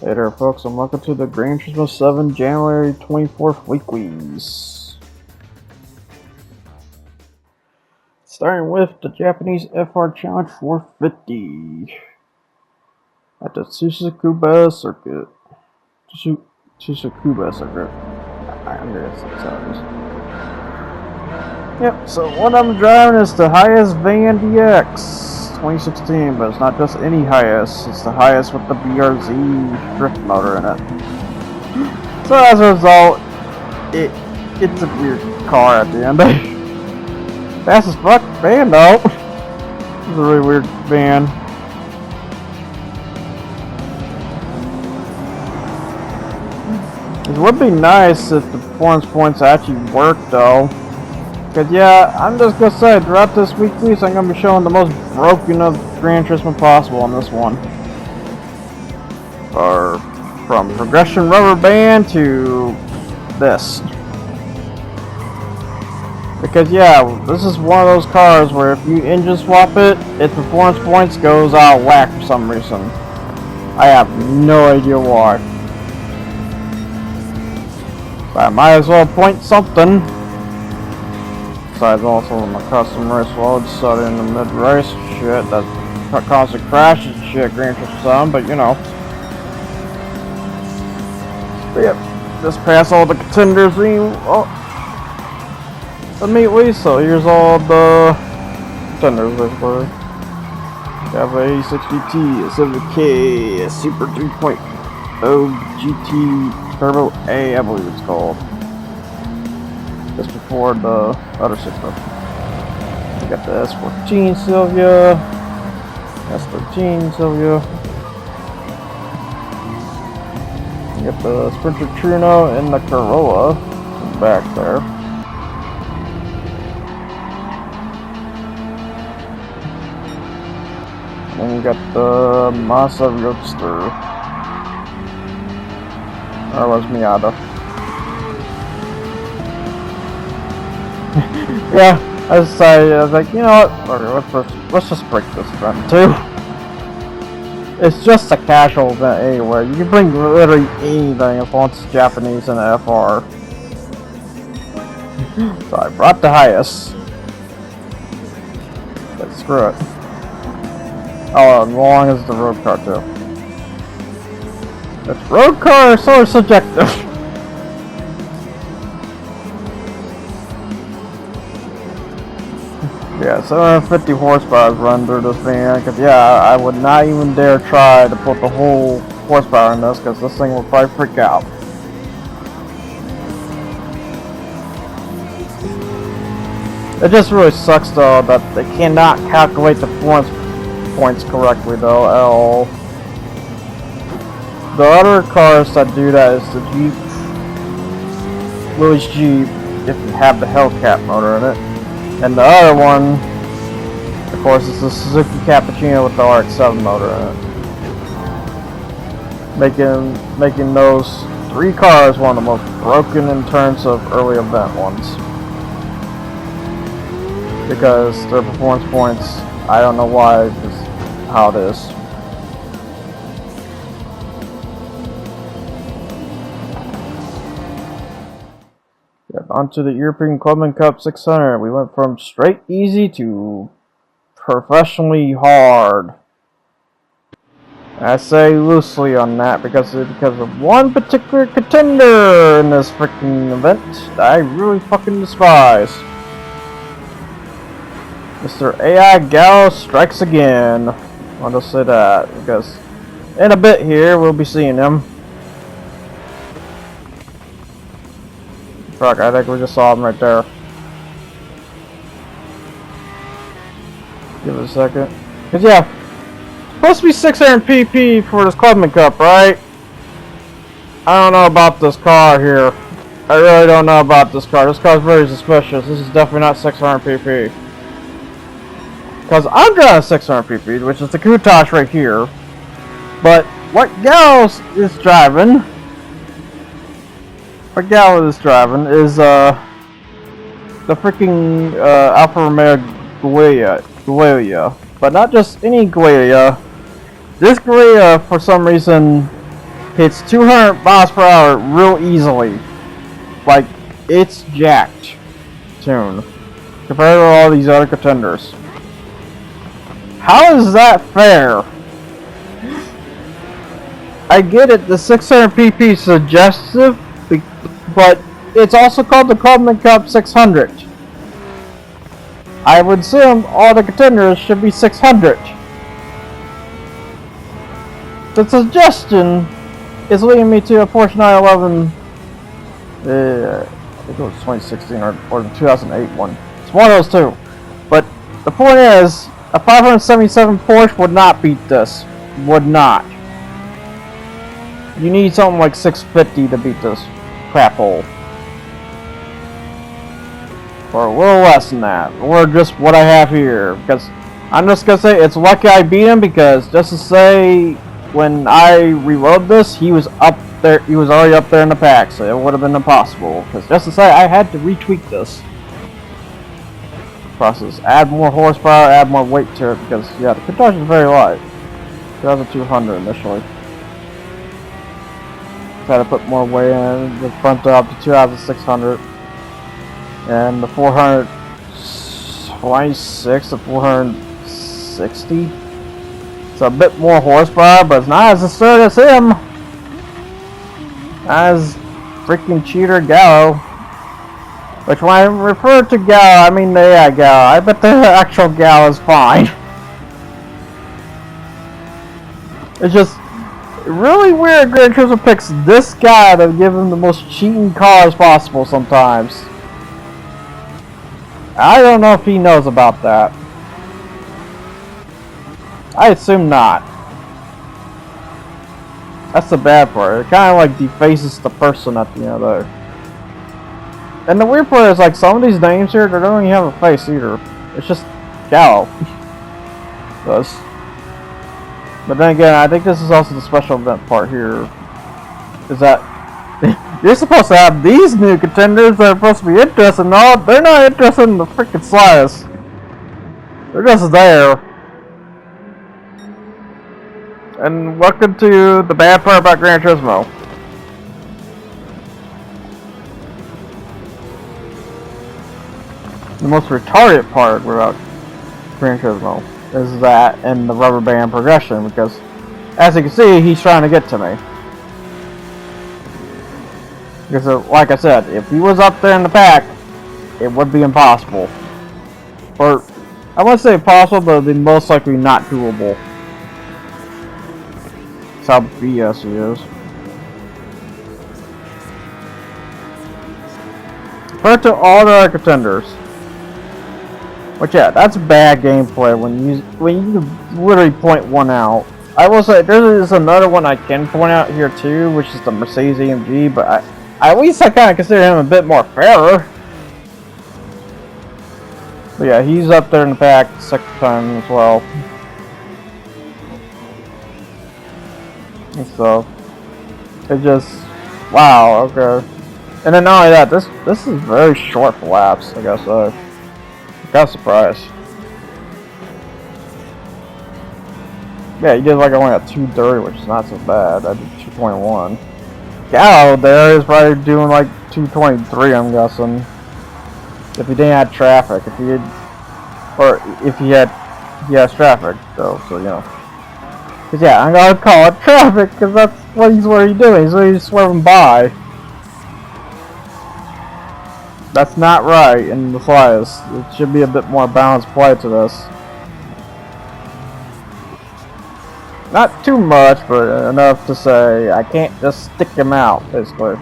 Hey there folks, and welcome to the Gran Turismo 7 January 24th weeklies. Starting with the Japanese FR Challenge 450 at the Tsukuba Circuit. Tsukuba Circuit. I'm gonna say sorry. Yep, so what I'm driving is the highest Van DX 2016, but it's not just any highest, it's the highest with the BRZ drift motor in it. So as a result, it's a weird car at the end. Fast as fuck van though. It's a really weird van. It would be nice if the performance points actually worked though. Cause yeah, I'm just gonna say, throughout this weekly, so I'm gonna be showing the most broken of Gran Turismo possible on this one. Or from progression rubber band to this. Because yeah, this is one of those cars where if you engine swap it, its performance points goes out of whack for some reason. I have no idea why. So I might as well point something. Besides also my custom race load started in the mid-race shit that constant crashes and shit, Gran Turismo 7, but you know. But yep, just pass all the contenders immediately, so here's all the contenders basically. We have a 8060T, a 70K, a Super 3.0 GT Turbo A, I believe it's called. Just before the other system. We got the S14 Sylvia, S13 Sylvia. We got the Sprinter Truno and the Corolla back there. And we got the Mazda Roadster. Or was Miata. Yeah, I decided, I was like, you know what, let's just break this event too. It's just a casual event anyway. You can bring literally anything as long as it's Japanese and FR. So I brought the highest. But screw it. Oh, as long as the road car too. It's road car is sort of subjective. Yeah, 750 horsepower is run through this van, cause yeah, I would not even dare try to put the whole horsepower in this, cause this thing will probably freak out. It just really sucks though that they cannot calculate the performance points correctly though at all. The other cars that do that is the Jeep, Willys Jeep, if you have the Hellcat motor in it. And the other one, of course, is the Suzuki Cappuccino with the RX-7 motor in it. Making those three cars one of the most broken in terms of early event ones. Because their performance points, I don't know why, just how it is. Onto the European Clubman Cup 600. We went from straight easy to professionally hard. I say loosely on that because of one particular contender in this freaking event that I really fucking despise. Mr. AI Gallo strikes again. I'll just say that because in a bit here we'll be seeing him. Fuck, I think we just saw him right there. Give it a second. Cause yeah, supposed to be 600 PP for this Clubman Cup, right? I don't know about this car here. I really don't know about this car. This car's very suspicious. This is definitely not 600 PP. Cause I'm driving 600 PP, which is the Countach right here. But what Gallo's is driving. What Gallo is driving is the freaking Alfa Romeo Giulia, but not just any Giulia. This Giulia, for some reason, hits 200 miles per hour real easily. Like, it's jacked tune compared to all these other contenders. How is that fair? I get it, the 600 pp is suggestive, but it's also called the Coleman Cup 600. I would assume all the contenders should be 600. The suggestion is leading me to a Porsche 911. I think it was 2016 or the 2008 one. It's one of those two. But the point is, a 577 Porsche would not beat this. Would not. You need something like 650 to beat this crap hole. Or a little less than that. Or just what I have here. Because I'm just going to say it's lucky I beat him, because just to say, when I reload this, he was up there. He was already up there in the pack, so it would have been impossible. Because just to say, I had to retweak this process. Add more horsepower, add more weight to it, because yeah, the contortion is very light. 2,200 initially. Try to put more weight in. The front up to 2,600, and the 426 to 460. It's a bit more horsepower, but it's not as assertive as him. As freaking cheater Gallo. Which when I refer to Gallo, I mean the AI Gallo. I bet the actual Gallo is fine. It's just really weird Gran Turismo picks this guy to give him the most cheating cars possible sometimes. I don't know if he knows about that. I assume not. That's the bad part. It kind of like defaces the person at the end of it. And the weird part is, like, some of these names here, they don't even have a face either. It's just Gallo. Thus. But then again, I think this is also the special event part here. Is that you're supposed to have these new contenders that are supposed to be interested. No, they're not interested in the freaking slightest. They're just there. And welcome to the bad part about Gran Turismo. The most retarded part about Gran Turismo is that and the rubber band progression, because as you can see, he's trying to get to me. Because like I said, if he was up there in the pack, it would be impossible. Or, I wouldn't say impossible, but it would be most likely not doable. That's how BS he is. Compared to all the other contenders. Which, yeah, that's bad gameplay when you literally point one out. I will say there is another one I can point out here too, which is the Mercedes AMG, but at least I kind of consider him a bit more fairer. But yeah, he's up there in the pack second time as well. And so it just, wow, okay. And then not only that, this is very short for laps, I guess. Got surprised. Yeah, he did like only a 230, which is not so bad. I did 221. Gallo there is probably doing like 223, I'm guessing. If he didn't have traffic, if he had, or if he has traffic, though, so you know. Cause yeah, I'm gonna call it traffic, cause that's what he's doing. So he's swerving by. That's not right in the slightest. It should be a bit more balanced play to this. Not too much, but enough to say I can't just stick him out, basically.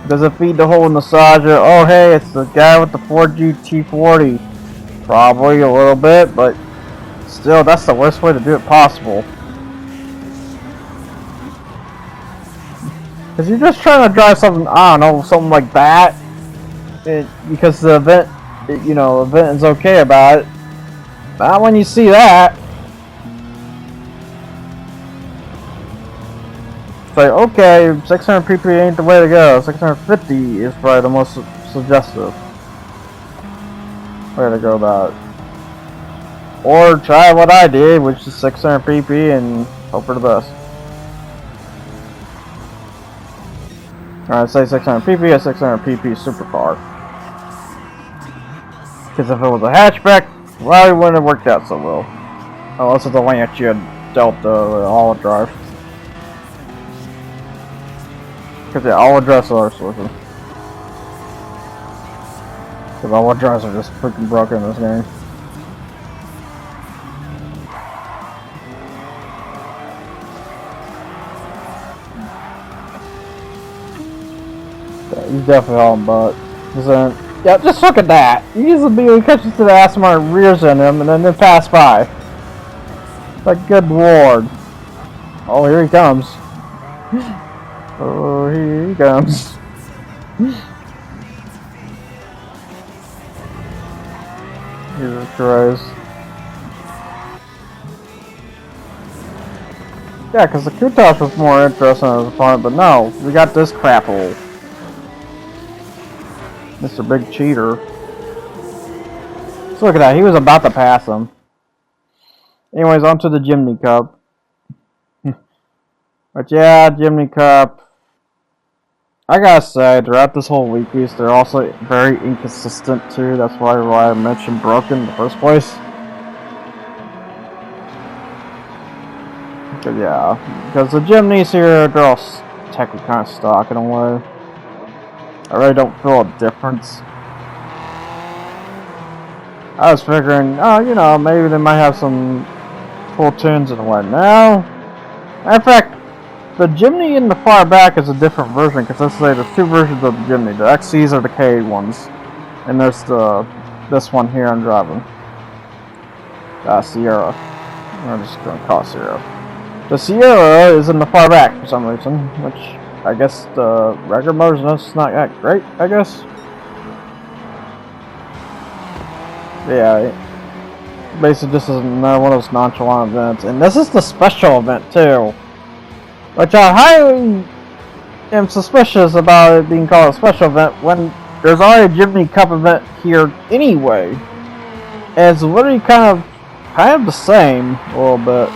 Does it feed the whole nostalgia? Oh hey, it's the guy with the Ford GT40. Probably a little bit, but still, that's the worst way to do it possible. Because you're just trying to drive something, I don't know, something like that. Because the event, you know, event is okay about it. Not when you see that. It's like, okay, 600 pp ain't the way to go. 650 is probably the most suggestive way to go about it. Or try what I did, which is 600 pp and Hope for the best. Alright, say 600 pp, a 600 pp supercar. Because if it was a hatchback, well, it wouldn't have worked out so well. Unless it's a Lancia Delta all drive. Because yeah, all drives are sources. Because all drives are just freaking broken in this game. Yeah, he's definitely hauling butt. Yeah, just look at that. He easily catches to the ass mark, rears in him, and then pass by. Like, good lord. Oh, here he comes. Oh, here he comes. Jesus Christ. Yeah, because the Countach was more interesting as a opponent, but no, we got this crap hole. Mr. Big Cheater. So look at that, he was about to pass him. Anyways, on to the Jimny Cup. But yeah, Jimny Cup. I gotta say, throughout this whole week, they're also very inconsistent too. That's why I mentioned broken in the first place. But yeah, because the Jimnys here, they're all technically kind of stock in a way. I really don't feel a difference. I was figuring, oh, you know, maybe they might have some cool tunes and what. No. Matter of fact, the Jimny in the far back is a different version, because let's say there's two versions of the Jimny. The XCs are the K ones, and there's this one here I'm driving. Sierra. I'm just going to call it Sierra. The Sierra is in the far back for some reason, which I guess the regular motor's not that great, I guess. Yeah, basically this is another one of those nonchalant events, and this is the special event too, which I highly am suspicious about it being called a special event when there's already a Jimny Cup event here anyway. And it's literally kind of the same a little bit.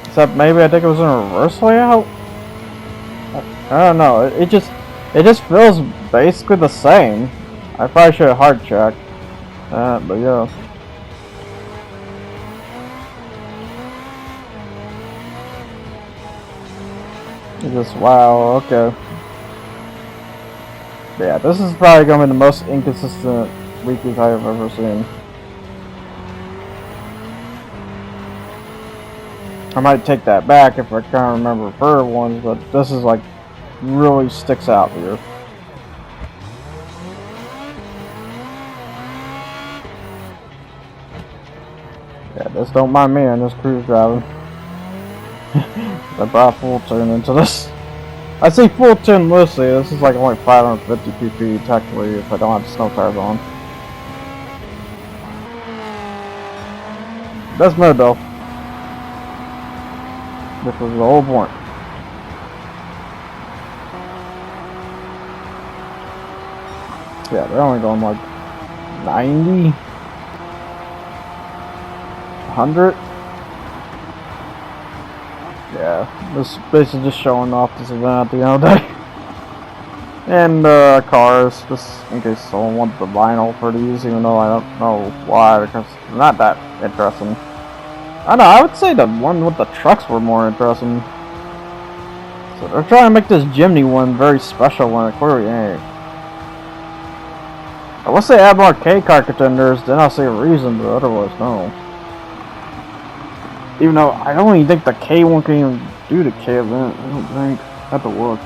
Except maybe I think it was in a reverse layout. I don't know. It just feels basically the same. I probably should have hard checked. But yeah. It's just wow. Okay. Yeah, this is probably gonna be the most inconsistent weeklies I have ever seen. I might take that back if I can't remember further ones, but this is like really sticks out here. Yeah, just don't mind me on this cruise driving. I brought full tune into this. I say full tune loosely. This is like only 550 pp technically if I don't have snow tires on. That's mode though. Which was the whole point. Yeah, they're only going like 90, 100. Yeah, this is basically just showing off this event at the end of the day. And cars, just in case someone wants the vinyl for these, even though I don't know why, because they're not that interesting. I don't know, I would say the one with the trucks were more interesting. So they're trying to make this Jimny one very special when it clearly ain't. Unless they add more K car contenders, then I'll see a reason, but otherwise, no. Even though I don't even think the K one can even do the K event, I don't think. I have to look.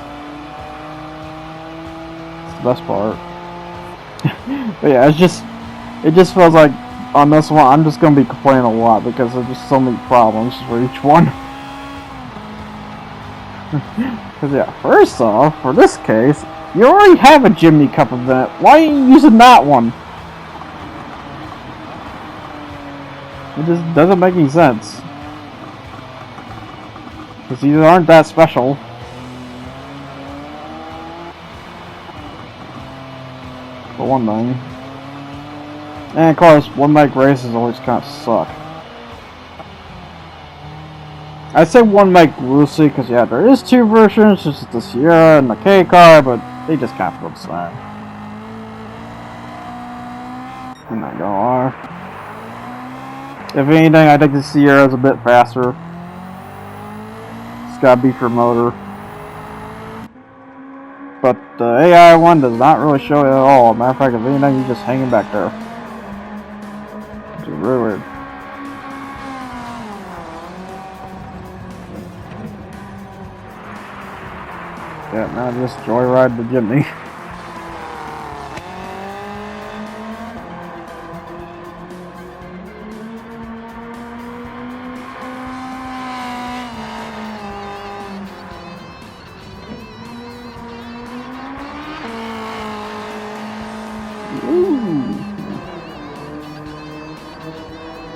It's the best part. But yeah, it just feels like on this one, I'm just gonna be complaining a lot because there's just so many problems for each one. Cause yeah, first off, for this case, you already have a Jimny Cup event. Why are you using that one? It just doesn't make any sense. Cause these aren't that special. For one thing. And of course, one bike races always kind of suck. I say one mic loosely because yeah, there is two versions, just the Sierra and the K car, but they just kind of feel the same. I'm not gonna lie. If anything, I think the Sierra is a bit faster. It's got a beefier motor. But the AI one does not really show it at all. Matter of fact, if anything, he's just hanging back there. Which is really weird. Yeah, now just joyride the Jimny.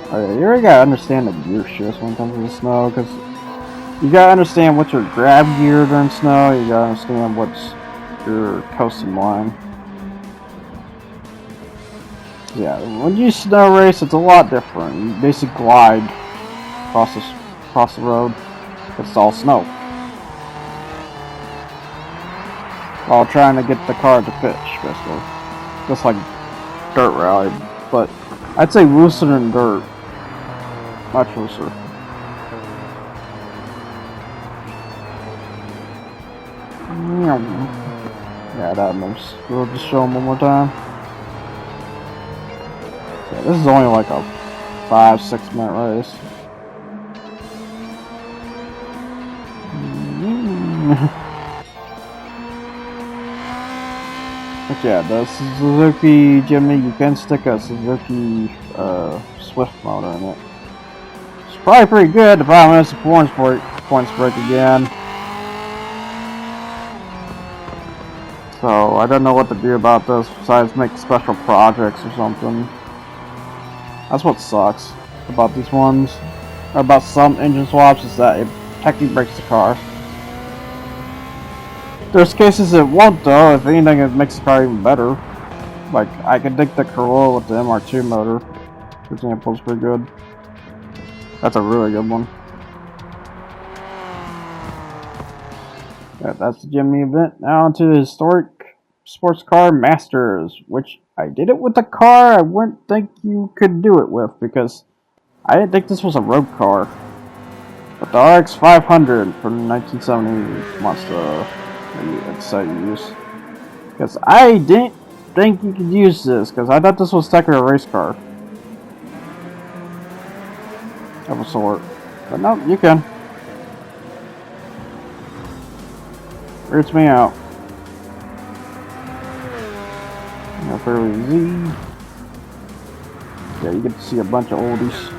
Okay, you really gotta understand the gear shifts when it comes to the snow, because you gotta understand what's your grab gear during snow, you gotta understand what's your coasting line. Yeah, when you snow race, it's a lot different. You basically glide across the road. It's all snow. While trying to get the car to pitch, basically. Just like dirt rally, but I'd say looser than dirt. Much looser. Yeah, that moves. We'll just show them one more time. So this is only like a 5-6 minute race. But yeah, the Suzuki Jimny, you can stick a Suzuki Swift motor in it. It's probably pretty good. The problem is the points break again. So I don't know what to do about this besides make special projects or something. That's what sucks about these ones. Or about some engine swaps is that it technically breaks the car. There's cases it won't though. If anything, it makes the car even better. Like I could dig the Corolla with the MR2 motor, for example, is pretty good. That's a really good one. Yeah, that's the Jimny event. Now onto the historic sports car Masters, which I did it with a car I wouldn't think you could do it with because I didn't think this was a road car. But the RX 500 from 1970 Mazda. It's so use. Because I didn't think you could use this, because I thought this was technically a race car. Of a sort. But no, you can. Roots me out. Now fairly easy. Yeah, you get to see a bunch of oldies.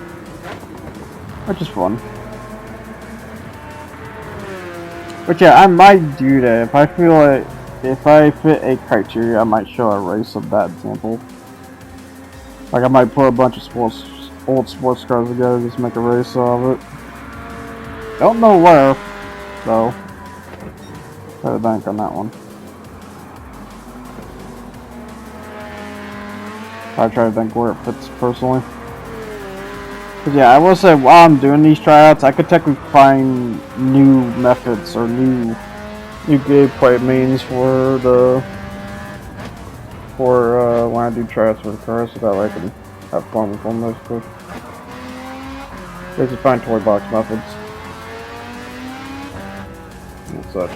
Which is fun. But yeah, I might do that if I feel like if I fit a criteria, I might show a race of that example. Like I might put a bunch of old sports cars together, just make a race of it. Don't know where, though. Better think on that one. I try to think where it fits personally. But yeah, I will say while I'm doing these tryouts, I could technically find new methods or new gameplay means for when I do tryouts for the cars, so that way I can have fun with them. Basically, find toy box methods and such.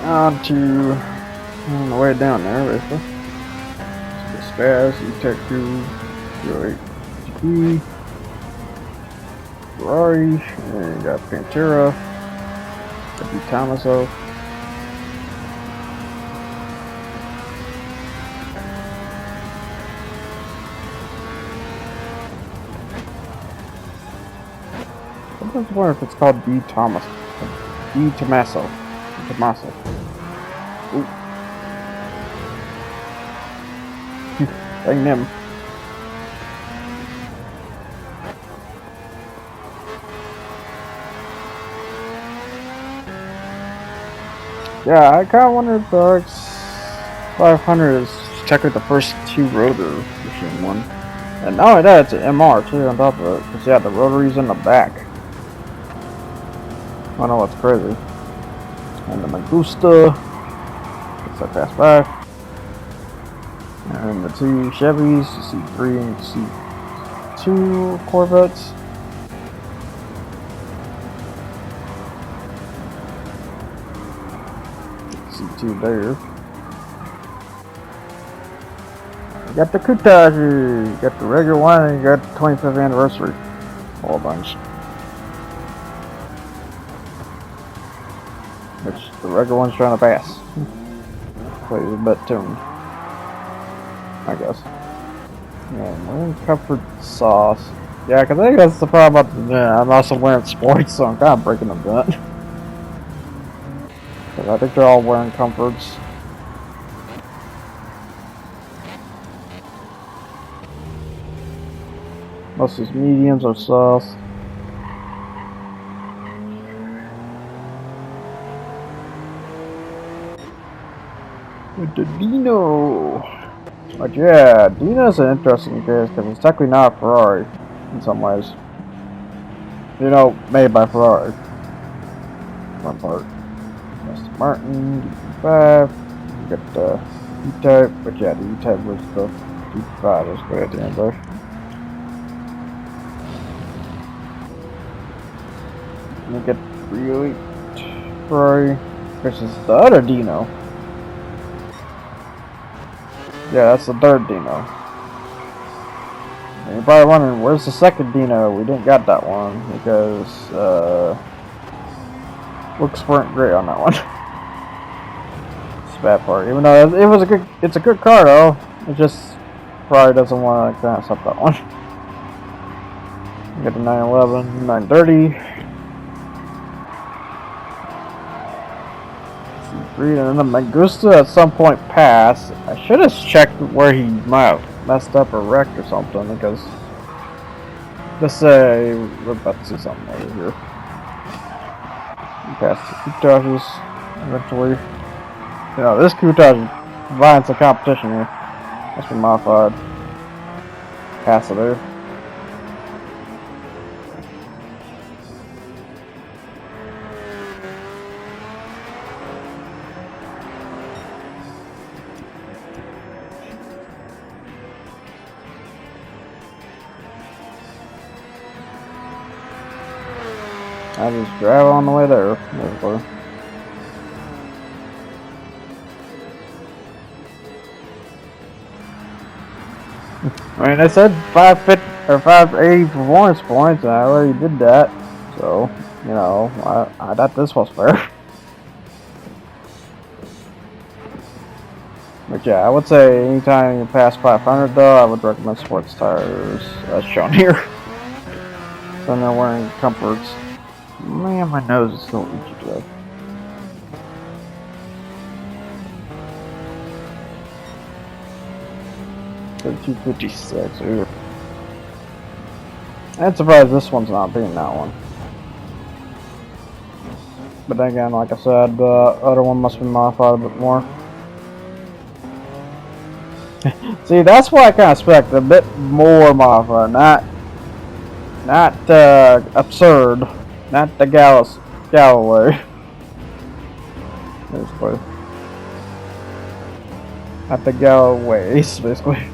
On to on the way down there, basically. Spaz, E-Tech 2, 08 GP, Ferrari, and you got Pantera, W. Tomaso. I was wondering if it's called D. Tomaso. Ooh. Dang them. Yeah, I kinda wonder if the RX 500 is technically the first two-rotor machine one. And not only that, it's an MR too on top of it. Because yeah, the rotary's in the back. I know what's crazy. And the Magusta. Gets that fast back. And the two Chevys, C3 and C2 Corvettes. C2 there. You got the Coutage, you got the regular one, and you got the 25th anniversary. All a bunch. Which the regular one's trying to pass. Plays a bit tuned, I guess. Yeah, marine comfort sauce. Yeah, because I think that's the problem about the vent. I'm also wearing sports, so I'm kind of breaking the vent. Because I think they're all wearing comforts. Most of these mediums are sauce. With the Dino. But yeah, Dino's an interesting case because it's technically not a Ferrari in some ways. You know, made by Ferrari. One part. Aston Martin, D5. You got the E-Type, but yeah, the E-Type was the D5. Let's go at the end there. You get 308 Ferrari versus the other Dino. Yeah, that's the third Dino. And you're probably wondering, where's the second Dino? We didn't got that one because looks weren't great on that one. It's a bad part. Even though it was it's a good car though. It just probably doesn't want to kind of stop that one. You got the 911, 930. And then the Magusta at some point passed. I should have checked where he might have messed up or wrecked or something because let's say we're about to see something over here. We passed the Coutages eventually. You know, this Coutage violence of competition here. Must be modified. Pass it there. I just drive on the way there. I mean, I said 550 or 580 performance points, and I already did that. So, you know, I thought this was fair. But yeah, I would say anytime you pass 500, though, I would recommend sports tires, as shown here. So they're wearing comforts. Man, my nose is still itchy today. $256. Ooh. I'm surprised this one's not being that one. But then again, like I said, the other one must be modified a bit more. See, that's what I kind of expect, a bit more modified, not absurd. Not the Galloway. Basically. Not the Galloways, basically.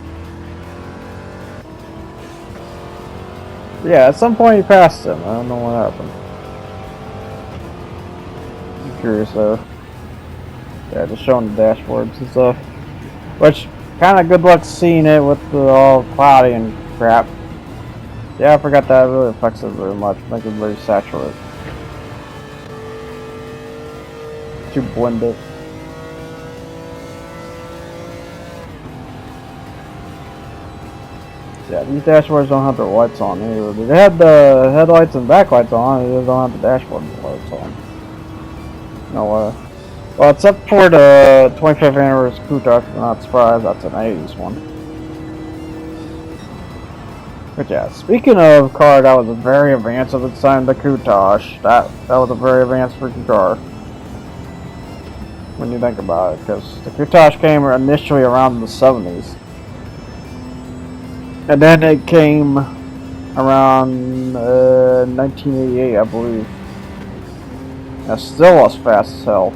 Yeah, at some point he passed him. I don't know what happened. I'm curious though. Yeah, just showing the dashboards and stuff. Which, kind of good luck seeing it with the all cloudy and crap. Yeah, I forgot that really affects it very much. Make it very saturated. Too blended. Yeah, these dashboards don't have their lights on either. They have the headlights and backlights on, they just don't have the dashboard lights on. No way. Well, except for the 25th anniversary Couture, I'm not surprised that's an 80s one. But yeah, speaking of car that was very advanced at the time, the Coutage, that was a very advanced freaking car. When you think about it, because the Coutage came initially around the 70s. And then it came around 1988, I believe. That still was fast as hell.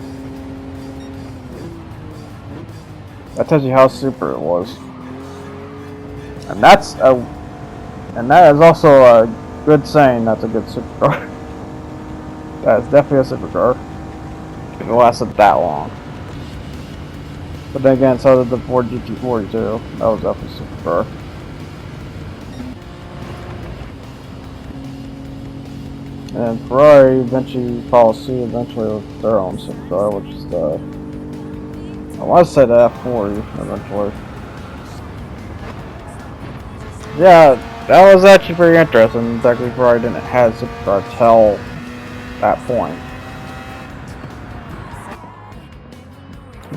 That tells you how super it was. And that is also a good saying. That's a good supercar. That is definitely a supercar. It lasted that long. But then again, so did the Ford GT40 too. That was definitely a supercar. And Ferrari eventually followed suit eventually with their own supercar, which is the, I want to say the F40 eventually. Yeah, that was actually pretty interesting. Exactly, Ferrari didn't have supercar till that point.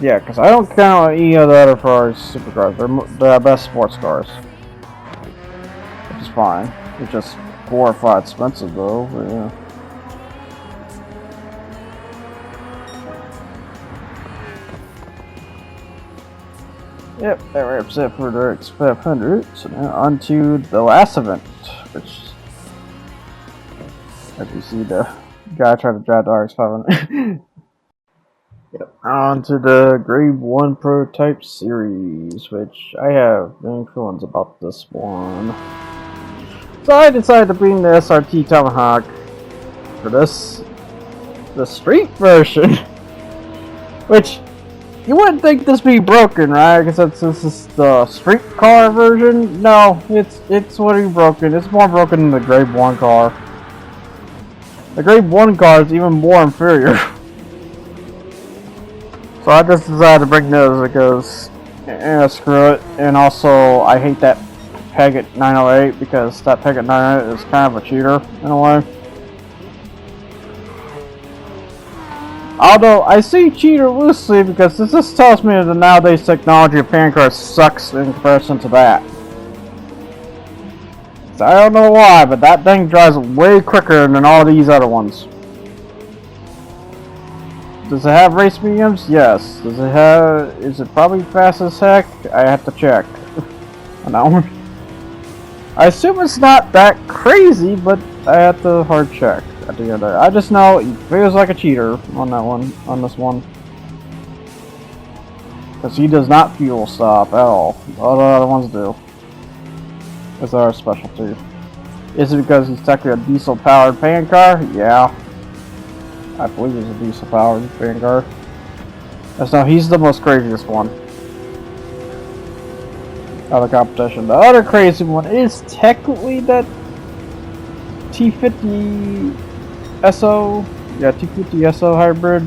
Yeah, because I don't count any of the other Ferrari supercars. They're the best sports cars, which is fine. It's just glorified expensive though, but yeah. Yep, that wraps it for the X500. So now on to the last event, which, as you see, the guy trying to drive the RX-500. Yep. On to the Grade 1 Prototype Series, which I have many feelings about this one. So I decided to bring the SRT Tomahawk for this, the street version, which you wouldn't think this be broken, right? Because this is the street car version. No, it's already broken. It's more broken than the Grade 1 car. The Grade 1 car is even more inferior. So I just decided to bring those because, screw it. And also, I hate that peg at 908 because that peg at 908 is kind of a cheater in a way. Although I say cheater loosely because this just tells me that the nowadays technology of pan cars sucks in comparison to that. So I don't know why, but that thing drives way quicker than all these other ones. Does it have race mediums? Yes. Does it have? Is it probably fast as heck? I have to check on that one. I assume it's not that crazy, but I have to hard check at the end of there. I just know he feels like a cheater on that one, on this one. Because he does not fuel stop at all. All the other ones do. That's our specialty. Is it because he's technically a diesel powered pan car? Yeah. I believe it's a diesel powered pan car. That's no, he's the most craziest one out of the competition. The other crazy one is technically that T50 SO, yeah, T50 SO hybrid.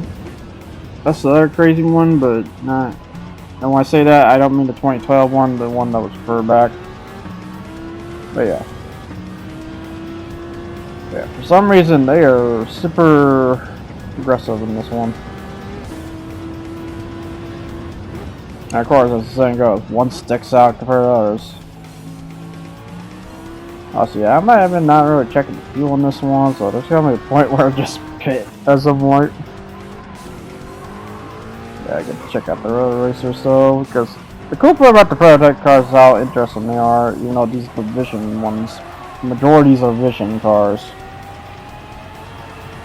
That's the other crazy one, but not. And when I say that, I don't mean the 2012 one, the one that was further back. But yeah. Yeah, for some reason they are super aggressive in this one. And of course, as the saying goes, one sticks out compared to others. Also, yeah, I might have been not really checking the fuel on this one, so there's gonna be a point where I just pit at some point. Yeah, I get to check out the road racers though, because the cool part about the prototype cars is how interesting they are, even though these are the Vision ones. The majorities are Vision cars.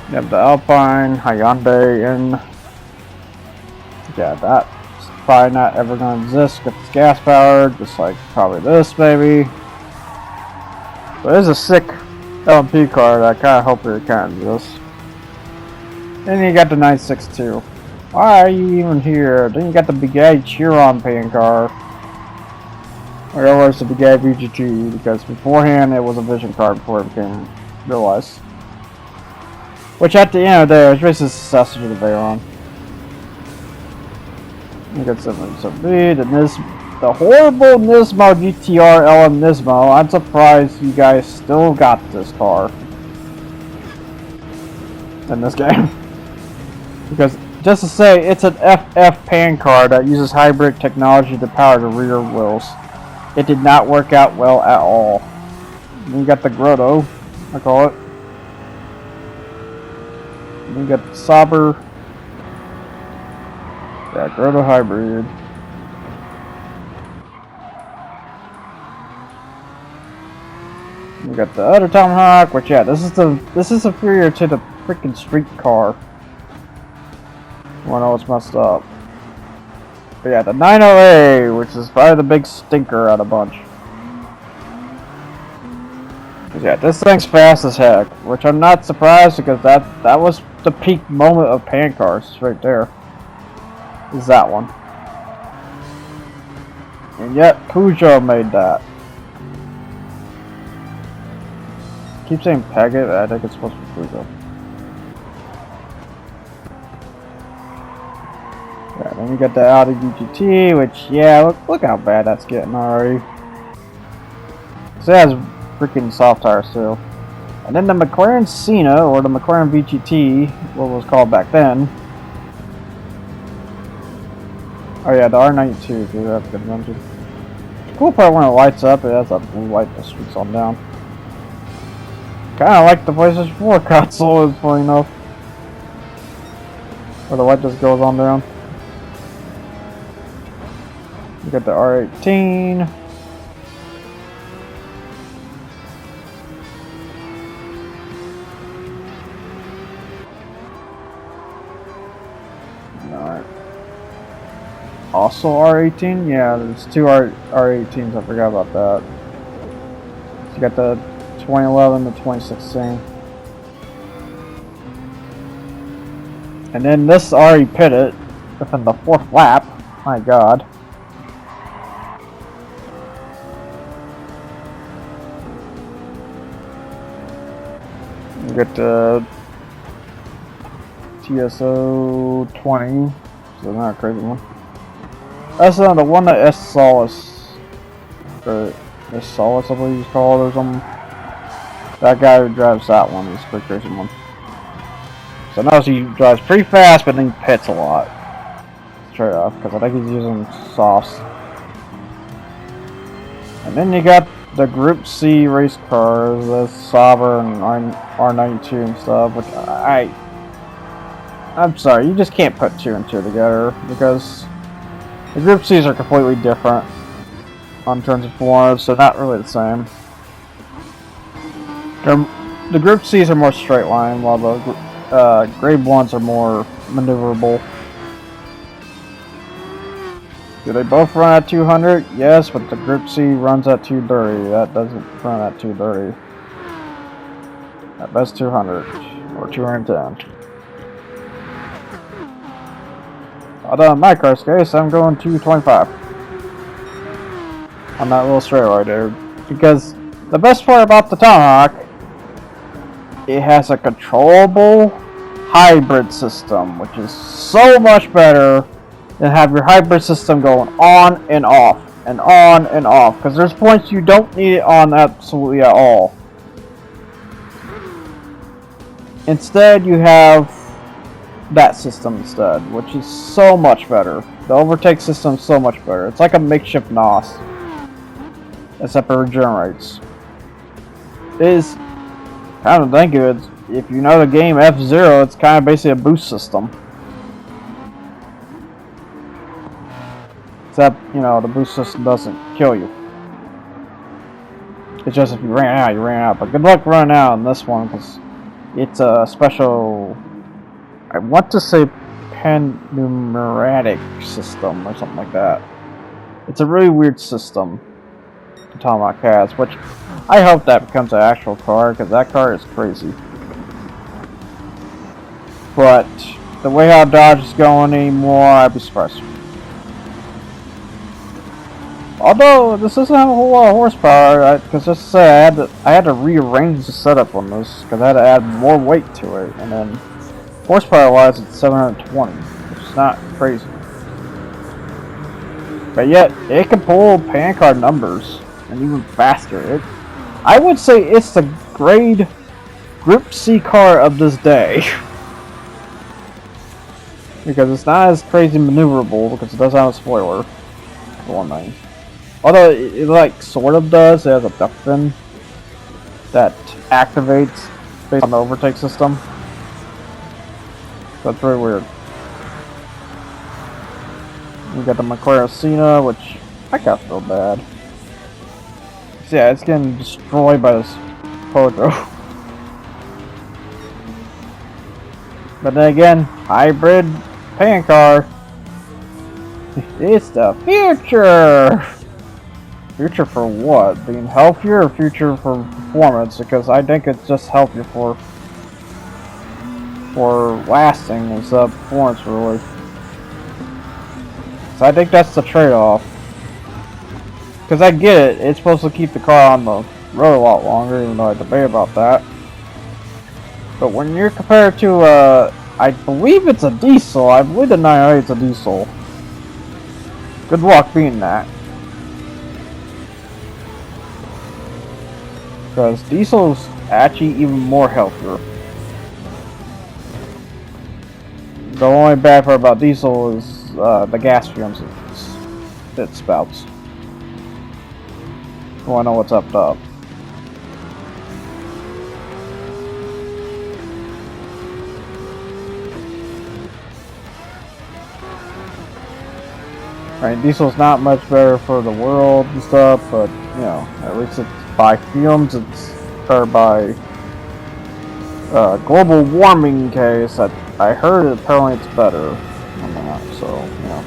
You have the Alpine, Hyundai, and yeah, that's probably not ever going to exist because it's gas powered, just like probably this maybe. But it is a sick LMP car that I kind of hope it kind of exists. Then you got the 962. Why are you even here? Then you got the Bugatti Chiron pan car. Or else the Bugatti VG2 because beforehand it was a Vision car before it became realized. Which at the end of the day is basically the successor to the Veyron. You got some B, the horrible Nismo GTR LM Nismo. I'm surprised you guys still got this car in this game. Because just to say, it's an FF pan car that uses hybrid technology to power the rear wheels. It did not work out well at all. And you got the Grotto, I call it. And you got the Sauber. Yeah, Grotto hybrid. We got the other Tomahawk, which yeah, this is superior to the freaking street car. I know it's messed up. But yeah, the 90A, which is probably the big stinker out of the bunch. Yeah, this thing's fast as heck, which I'm not surprised because that was the peak moment of pan cars right there. Is that one. And yet, Peugeot made that. Keep saying Paget, I think it's supposed to be Peugeot. Yeah, then you got the Audi GT, which, yeah, look how bad that's getting already. So it has freaking soft tires too. And then the McLaren Senna, or the McLaren VGT, what was called back then. Oh yeah, the R92, dude, that's a good mention. The cool part when it lights up, it has a blue light that streaks on down. Kinda like the PlayStation 4 console, is funny enough. Where the light just goes on down. You got the R18. Alright. Also R18? Yeah, there's two R18s, I forgot about that. So you got the 2011 to 2016. And then this already pitted within the 4th lap. My god. You get the TSO 20, so not a crazy one. That's the one that S Solace, or S Solace I believe he's called or something. That guy who drives that one is a pretty crazy one. So now he drives pretty fast, but then he pits a lot. Straight off, because I think he's using softs. And then you got the Group C race cars, the Sauber and R92 and stuff, which I'm sorry, you just can't put 2 and 2 together, because the Group C's are completely different on terms of forms, so not really the same. The Group C's are more straight line, while the Grade 1s are more maneuverable. Do they both run at 200? Yes, but the Group C runs at 230. That doesn't run at 230. At best 200 or 210. Although in my car's case, I'm going 225 on that little straightaway there, because the best part about the Tomahawk, it has a controllable hybrid system, which is so much better than have your hybrid system going on and off and on and off, because there's points you don't need it on absolutely at all. Instead, you have that system instead, which is so much better. The overtake system is so much better. It's like a makeshift NOS, except it regenerates. It is kind of think of it, if you know the game F-Zero, it's kind of basically a boost system. Except, you know, the boost system doesn't kill you. It's just if you ran out, you ran out. But good luck running out on this one, because it's a special, I want to say pan-numeratic system or something like that. It's a really weird system the Tomahawk has, which I hope that becomes an actual car, because that car is crazy. But the way how Dodge is going anymore, I'd be surprised. Although this doesn't have a whole lot of horsepower, because just to say I had to rearrange the setup on this because I had to add more weight to it, and then horsepower-wise it's 720, which is not crazy. But yet it can pull pan card numbers and even faster. I would say it's the grade Group C car of this day. Because it's not as crazy maneuverable, because it doesn't have a spoiler, for one thing. Although it like sort of does. It has a duck fin that activates based on the overtake system. That's very weird. You got the McLaren Senna, which I kind of feel bad. So yeah, it's getting destroyed by this Pojo. But then again, hybrid pan car. It's the future! Future for what? Being healthier or future for performance? Because I think it's just healthier for lasting instead of performance, really. So I think that's the trade-off. Because I get it, it's supposed to keep the car on the road a lot longer, even though I debate about that. But when you're compared to, I believe it's a diesel. I believe the 908 is a diesel. Good luck being that. Because diesel's actually even more healthier. The only bad part about diesel is the gas fumes it spouts. You wanna know what's up top. I mean, diesel's not much better for the world and stuff, but, you know, at least it's by fumes, it's better by global warming case. That I heard apparently it's better on that, so, you know.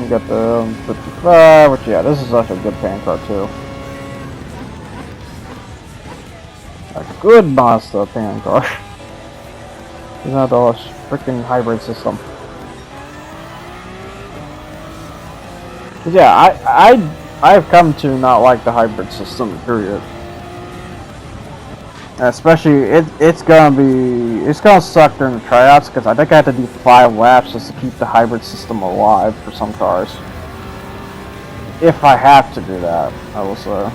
You got the 55, which, yeah, this is actually a good pan car, too. A good Mazda pan car. It's not a freaking hybrid system. Yeah, I've come to not like the hybrid system, period. Especially it's gonna suck during the tryouts because I think I have to do 5 laps just to keep the hybrid system alive for some cars. If I have to do that, I will say.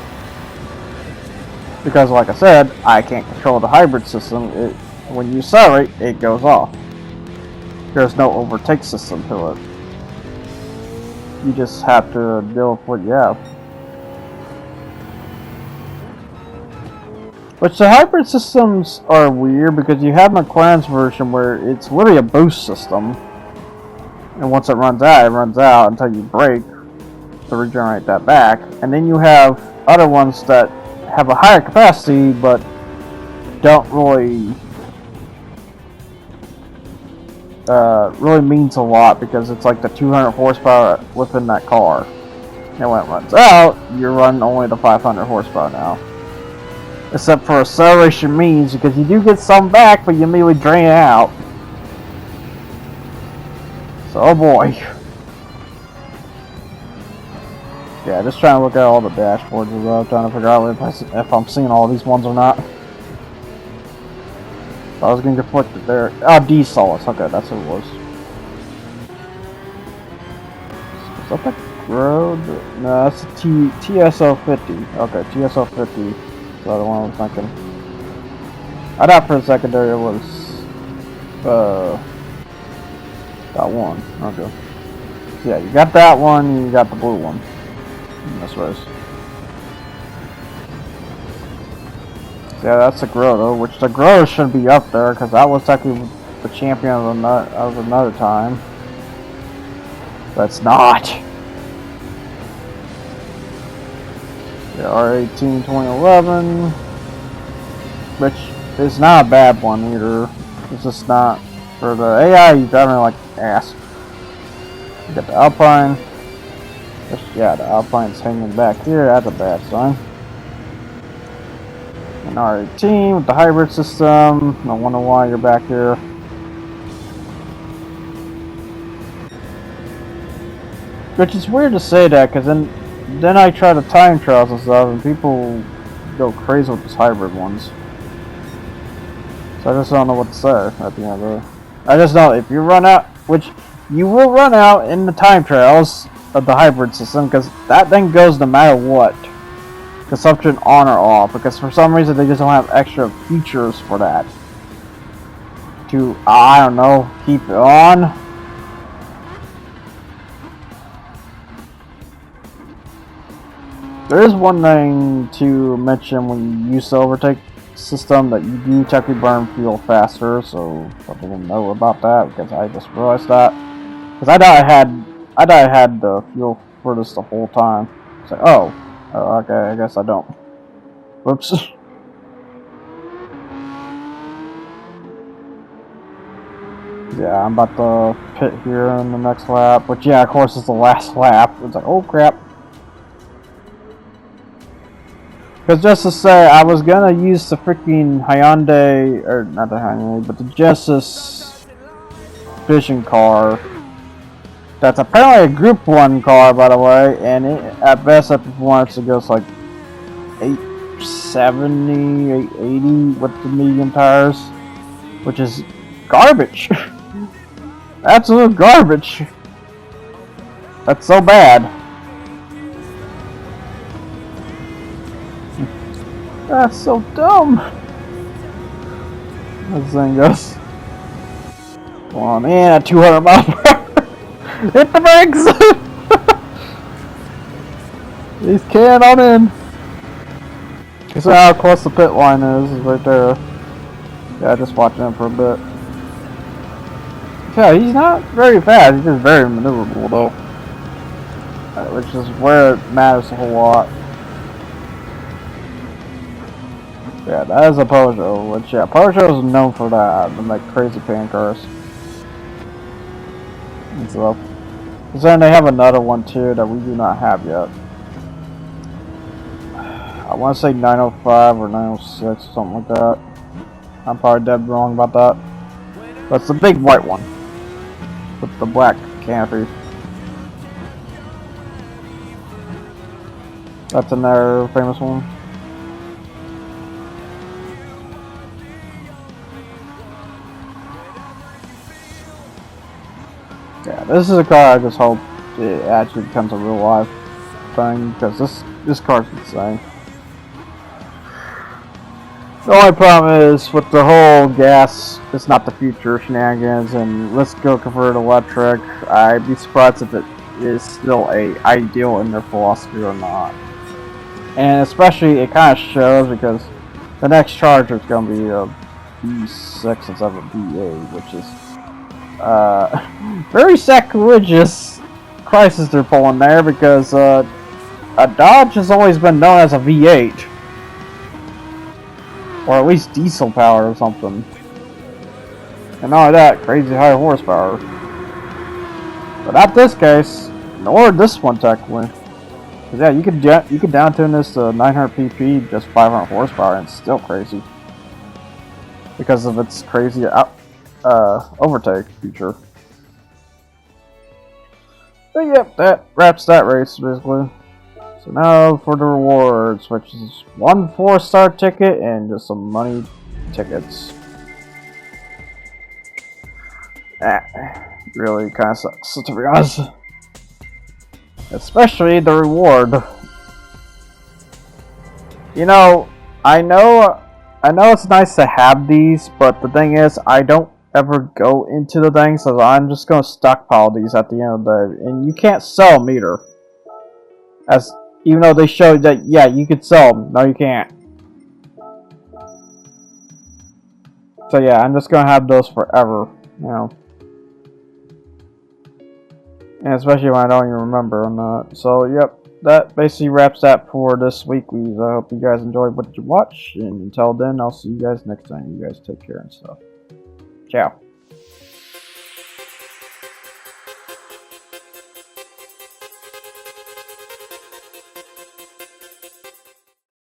Because like I said, I can't control the hybrid system. When you accelerate, it goes off. There's no overtake system to it. You just have to deal with what you have. Which the hybrid systems are weird because you have McLaren's version where it's literally a boost system. And once it runs out until you brake to regenerate that back. And then you have other ones that have a higher capacity but don't really means a lot because it's like the 200 horsepower within that car. And when it runs out, you run only the 500 horsepower now. Except for acceleration means, because you do get some back, but you immediately drain it out. So, oh boy. Yeah, just trying to look at all the dashboards as well, trying to figure out if I'm seeing all these ones or not. I was getting conflicted there. Oh, D-Solace. Okay, that's what it was. Is that the road? No, that's the TSO50. Okay, TSO50. That's the other one I was thinking. I thought for a second there it was that one. Okay. So yeah, you got that one, and you got the blue one in this race. Yeah, that's the Grotto, which the Grotto should be up there because that was actually the champion of another time. But it's not. Yeah, R18 2011, which is not a bad one either. It's just not for the AI. You driving like ass. You got the Alpine. Yeah, the Alpine's hanging back here. That's a bad sign. An R18 with the hybrid system. I wonder why you're back here. Which is weird to say that, because then I try to time trials and stuff, and people go crazy with these hybrid ones. So I just don't know what to say at the end of it. I just know if you run out, which you will run out in the time trials of the hybrid system, because that thing goes no matter what. Consumption on or off, because for some reason they just don't have extra features for that. To, I don't know, keep it on. There is one thing to mention when you use the overtake system, that you do technically burn fuel faster, so people will know about that, because I just realized that. Because I thought I had the fuel for this the whole time. It's like, oh, okay, I guess I don't. Whoops. Yeah, I'm about to pit here in the next lap, which yeah, of course is the last lap. It's like, oh crap. Because just to say, I was gonna use the freaking Hyundai, or not the Hyundai, but the Genesis fishing car. That's apparently a Group 1 car, by the way, and it, at best at performance it goes like 870, 880 with the medium tires, which is garbage. Absolute garbage. That's so bad. That's so dumb. This thing goes. Come on in at 200 miles per hour. Hit the brakes! He's can't on in. So how close the pit line is right there. Yeah, just watching him for a bit. Yeah, he's not very fast. He's just very maneuverable though, which is where it matters a whole lot. Yeah, that is a Peugeot, which yeah, Peugeot is known for that, and like crazy pan cars. And so, because then they have another one too that we do not have yet. I want to say 905 or 906, something like that. I'm probably dead wrong about that. But it's the big white one with the black canopy. That's another famous one. Yeah, this is a car I just hope it actually becomes a real life thing, because this car's insane. The only problem is with the whole gas, it's not the future shenanigans, and let's go convert electric. I'd be surprised if it is still a ideal in their philosophy or not. And especially it kind of shows because the next Charger is going to be a V6 instead of a V8, which is very sacrilegious prices they're pulling there, because a Dodge has always been known as a V8, or at least diesel power or something, and not only that, crazy high horsepower. But not this case, nor this one technically. Cause yeah, you could down tune this to 900 pp, just 500 horsepower, and it's still crazy because of its crazy overtake feature. But yep, that wraps that race basically. So now for the rewards, which is 1 4-star ticket and just some money tickets. Really kind of sucks, to be honest. Especially the reward. You know, I know it's nice to have these, but the thing is, I don't ever go into the thing, so I'm just gonna stockpile these at the end of the day. And you can't sell them either. Even though they showed that, yeah, you could sell them. No, you can't. So yeah, I'm just gonna have those forever, you know. And especially when I don't even remember or not. So yep, that basically wraps that for this weekly. I hope you guys enjoyed what you watched, and until then, I'll see you guys next time. You guys take care and stuff. Ciao.